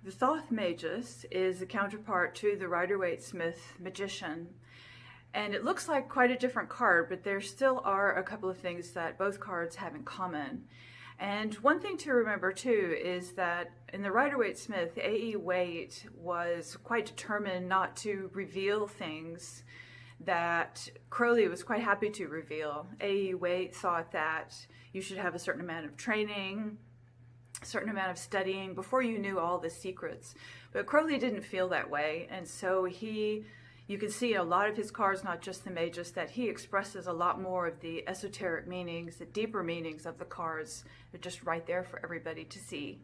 The Thoth Magus is a counterpart to the Rider-Waite-Smith Magician. And it looks like quite a different card, but there still are a couple of things that both cards have in common. And one thing to remember too is that in the Rider-Waite-Smith, A.E. Waite was quite determined not to reveal things that Crowley was quite happy to reveal. A.E. Waite thought that you should have a certain amount of training, a certain amount of studying before you knew all the secrets. But Crowley didn't feel that way, and so you can see a lot of his cards, not just the Magus, that he expresses a lot more of the esoteric meanings, the deeper meanings of the cards. They're just right there for everybody to see.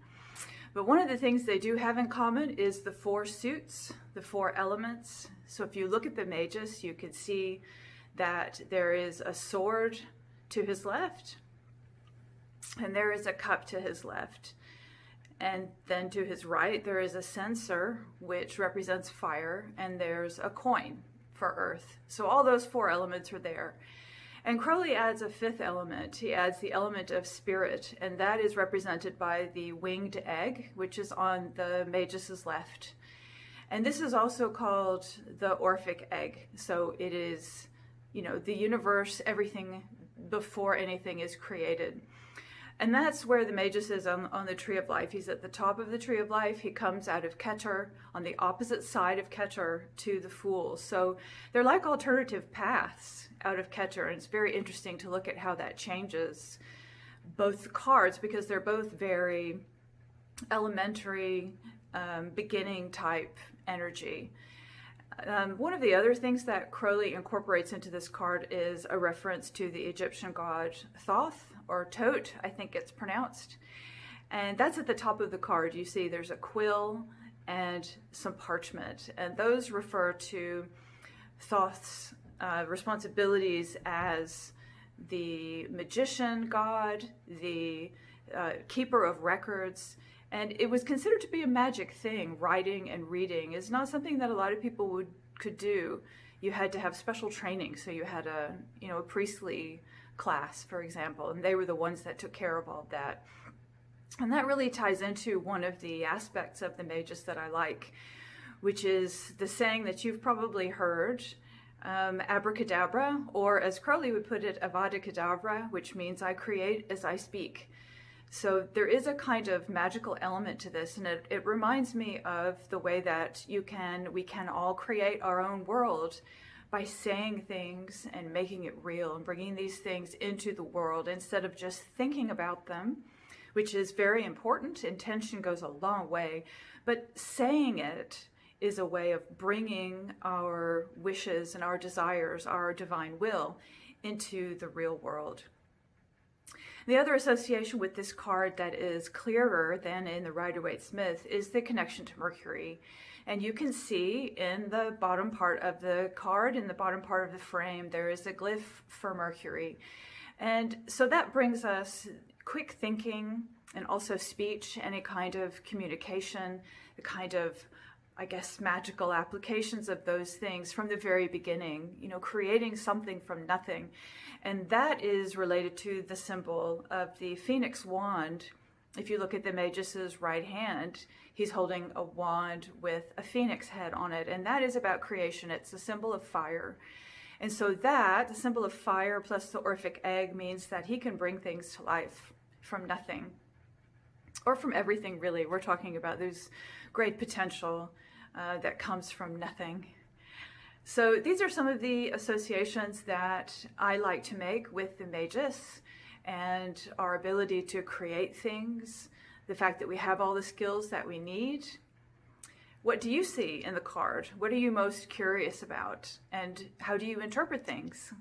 But one of the things they do have in common is the 4 suits, the 4 elements. So if you look at the Magus, you can see that there is a sword to his left, and there is a cup to his left. And then to his right, there is a censer, which represents fire, and there's a coin for earth. So all those 4 elements are there. And Crowley adds a 5th element. He adds the element of spirit, and that is represented by the winged egg, which is on the Magus's left. And this is also called the Orphic egg. So it is, the universe, everything before anything is created. And that's where the Magus is on the Tree of Life. He's at the top of the Tree of Life. He comes out of Keter, on the opposite side of Keter to the Fool. So they're like alternative paths out of Keter, and it's very interesting to look at how that changes both cards, because they're both very elementary, beginning type energy. One of the other things that Crowley incorporates into this card is a reference to the Egyptian god Thoth, or Thoth, I think it's pronounced. And that's at the top of the card. You see there's a quill and some parchment, and those refer to Thoth's responsibilities as the magician god, the keeper of records. And it was considered to be a magic thing. Writing and reading is not something that a lot of people could do. You had to have special training. So you had a priestly class, for example, and they were the ones that took care of all of that. And that really ties into one of the aspects of the Magus that I like, which is the saying that you've probably heard, abracadabra, or as Crowley would put it, avada kedavra, which means I create as I speak. So there is a kind of magical element to this, and it reminds me of the way that we can all create our own world by saying things and making it real and bringing these things into the world instead of just thinking about them, which is very important. Intention goes a long way, but saying it is a way of bringing our wishes and our desires, our divine will, into the real world. The other association with this card that is clearer than in the Rider-Waite-Smith is the connection to Mercury. And you can see in the bottom part of the card, in the bottom part of the frame, there is a glyph for Mercury. And so that brings us quick thinking and also speech, any kind of communication, the kind of, magical applications of those things from the very beginning, creating something from nothing. And that is related to the symbol of the phoenix wand. If you look at the Magus's right hand, he's holding a wand with a phoenix head on it, and that is about creation. It's a symbol of fire. And so the symbol of fire plus the Orphic egg, means that he can bring things to life from nothing, or from everything, really. We're talking about there's great potential that comes from nothing. So these are some of the associations that I like to make with the Magus and our ability to create things, the fact that we have all the skills that we need. What do you see in the card? What are you most curious about? And how do you interpret things?